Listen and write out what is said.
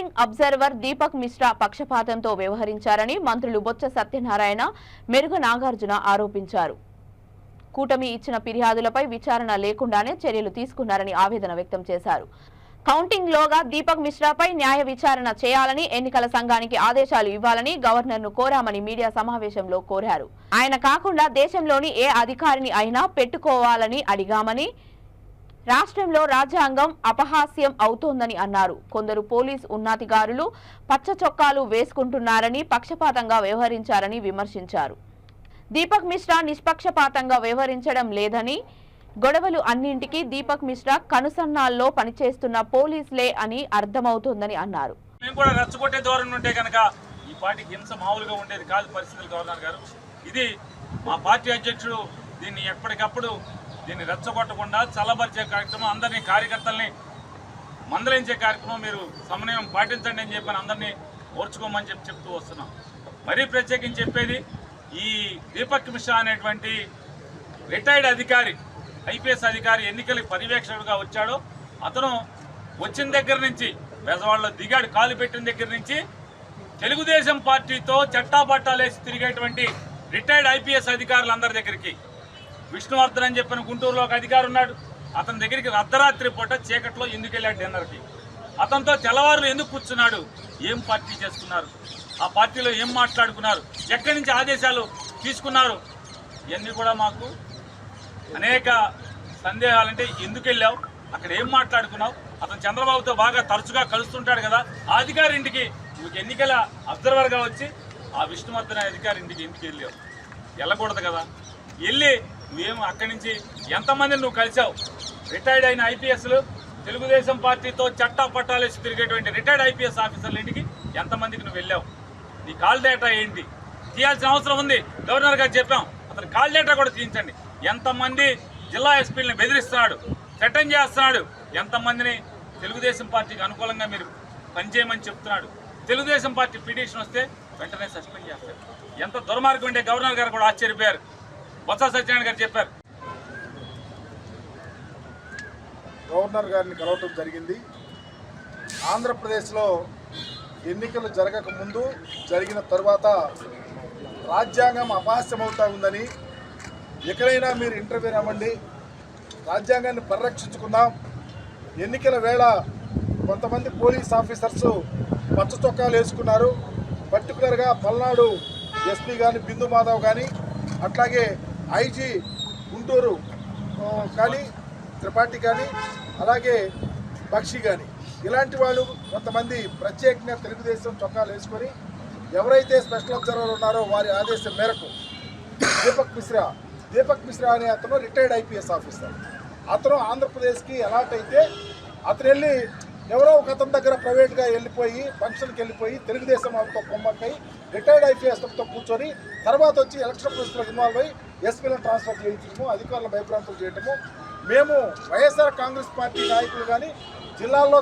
Polling observer Deepak Mishra పక్షపాతంతో వ్యవహరించారని మంత్రులు బొత్స సత్యనారాయణ, మెరుగు నాగార్జున ఆరోపించారు. కూటమి ఇచ్చిన ఫిర్యాదులపై విచారణ లేకుండానే చర్యలు తీసుకున్నారని ఆవేదన వ్యక్తం చేశారు. కౌంటింగ్ లోగా దీపక్ మిశ్రాపై న్యాయ విచారణ చేయాలని, ఎన్నికల సంఘానికి ఆదేశాలు ఇవ్వాలని గవర్నర్ను కోరామని మీడియా సమావేశంలో కోరారు. ఆయన కాకుండా దేశంలోని ఏ అధికారిని అయినా పెట్టుకోవాలని అడిగామని, రాష్ట్రంలో రాజ్యాంగం అపహాస్యం అవుతోందని అన్నారు. కొందరు పోలీస్ ఉన్నతాధికారులు పచ్చ చొక్కాలు వేసుకుంటున్నారని, పక్షపాతంగా వ్యవహరించారని విమర్శించారు. దీపక్ మిశ్రా నిష్పక్షపాతంగా వ్యవహరించడం లేదని, గొడవలు అన్నింటికీ దీపక్ మిశ్రా కనుసన్నాల్లో పనిచేస్తున్న పోలీసులే అని అర్థమవుతోందని అన్నారు. మేము కూడా రెచ్చగొట్టే ధోరణి ఉంటే కనుక ఈ పార్టీకి హింస మామూలుగా ఉండేది కాదు పరిస్థితులు. గవర్నర్ గారు, ఇది మా పార్టీ అధ్యక్షుడు దీన్ని ఎప్పటికప్పుడు దీన్ని రెచ్చగొట్టకుండా చల్లబరిచే కార్యక్రమం, అందరినీ కార్యకర్తల్ని మందలించే కార్యక్రమం మీరు సమన్వయం పాటించండి అని చెప్పని అందరినీ ఓర్చుకోమని చెప్తూ వస్తున్నాం. మరీ ప్రత్యేకించి చెప్పేది, ఈ దీపక్ మిశ్రా అనేటువంటి రిటైర్డ్ అధికారి, ఐపీఎస్ అధికారి ఎన్నికల పర్యవేక్షకుడుగా వచ్చాడో, అతను వచ్చిన దగ్గర నుంచి బెజవాడలో దిగాడు, కాలు పెట్టిన దగ్గర నుంచి తెలుగుదేశం పార్టీతో చట్టాపట్టాలేసి తిరిగేటువంటి రిటైర్డ్ ఐపీఎస్ అధికారులందరి దగ్గరికి, విష్ణువర్ధన్ అని చెప్పిన గుంటూరులో ఒక అధికారి ఉన్నాడు, అతని దగ్గరికి అర్ధరాత్రి పూట చీకట్లో ఎందుకు వెళ్ళాడు డిన్నర్కి, అతనితో తెల్లవారులు ఎందుకు కూర్చున్నాడు, ఏం పార్టీ చేసుకున్నారు, ఆ పార్టీలో ఏం మాట్లాడుకున్నారు, ఎక్కడి నుంచి ఆదేశాలు తీసుకున్నారు, ఇవన్నీ కూడా మాకు అనేక సందేహాలంటే ఎందుకు వెళ్ళావు, అక్కడ ఏం మాట్లాడుకున్నావు, అతను చంద్రబాబుతో బాగా తరచుగా కలుస్తుంటాడు కదా, ఆ అధికారి ఇంటికి నువ్వు ఎన్నికల అబ్జర్వర్గా వచ్చి ఆ విష్ణువర్ధన్ అధికారి ఇంటికి ఎందుకు వెళ్ళావు, వెళ్ళకూడదు కదా, వెళ్ళి నువ్వేమో అక్కడి నుంచి ఎంతమందిని నువ్వు కలిసావు, రిటైర్డ్ అయిన ఐపీఎస్లు, తెలుగుదేశం పార్టీతో చట్టా పట్టాలేసి తిరిగేటువంటి రిటైర్డ్ ఐపీఎస్ ఆఫీసర్ల ఇంటికి ఎంతమందికి నువ్వు వెళ్ళావు, నీ కాల్ డేటా ఏంటి తీయాల్సిన అవసరం ఉంది. గవర్నర్ గారు చెప్పాం, అతని కాల్ డేటా కూడా తీయించండి. ఎంతమంది జిల్లా ఎస్పీలను బెదిరిస్తున్నాడు, థ్రెటన్ చేస్తున్నాడు, ఎంతమందిని తెలుగుదేశం పార్టీకి అనుకూలంగా మీరు పనిచేయమని చెప్తున్నాడు, తెలుగుదేశం పార్టీ పిటిషన్ వస్తే వెంటనే సస్పెండ్ చేస్తారు. ఎంత దుర్మార్గం అంటే గవర్నర్ గారు కూడా ఆశ్చర్యపోయారు. బొత్స సత్యనారాయణ గారు చెప్పారు. గవర్నర్ గారిని కలవటం జరిగింది. ఆంధ్రప్రదేశ్లో ఎన్నికలు జరగక ముందు, జరిగిన తర్వాత రాజ్యాంగం అపహాస్యమవుతా ఉందని, ఎక్కడైనా మీరు ఇంటర్వ్యూ అవ్వండి, రాజ్యాంగాన్ని పరిరక్షించుకుందాం, ఎన్నికల వేళ కొంతమంది పోలీస్ ఆఫీసర్స్ పచ్చ చొక్కాలు వేసుకున్నారు, పర్టికులర్గా పల్నాడు ఎస్పీ కానీ, బిందు మాధవ్ కానీ, అట్లాగే ఐజీ గుంటూరు కానీ, త్రిపాఠి కానీ, అలాగే బక్షి కానీ, ఇలాంటి వాళ్ళు కొంతమంది ప్రత్యేకంగా తెలుగుదేశం చొక్కాలు వేసుకొని ఎవరైతే స్పెషల్ అబ్జర్వర్ ఉన్నారో వారి ఆదేశం మేరకు దీపక్ మిశ్రా అనే అతను రిటైర్డ్ ఐపీఎస్ ఆఫీసర్, అతను ఆంధ్రప్రదేశ్కి అలాట్ అయితే అతను వెళ్ళి ఎవరో ఒక అతని దగ్గర ప్రైవేట్గా వెళ్ళిపోయి ఫంక్షన్కి వెళ్ళిపోయి తెలుగుదేశం వాళ్ళతో కొమ్మక్కై రిటైర్డ్ ఐపీఎస్తో కూర్చొని తర్వాత వచ్చి ఎలక్షన్ ప్రాసెస్లో ఇన్వాల్వ్ అయ్యి ఎస్పీలను ట్రాన్స్ఫర్ చేయించడము, అధికారులను భయభ్రాంతులు చేయటము. మేము వైఎస్ఆర్ కాంగ్రెస్ పార్టీ నాయకులు కానీ జిల్లాల్లో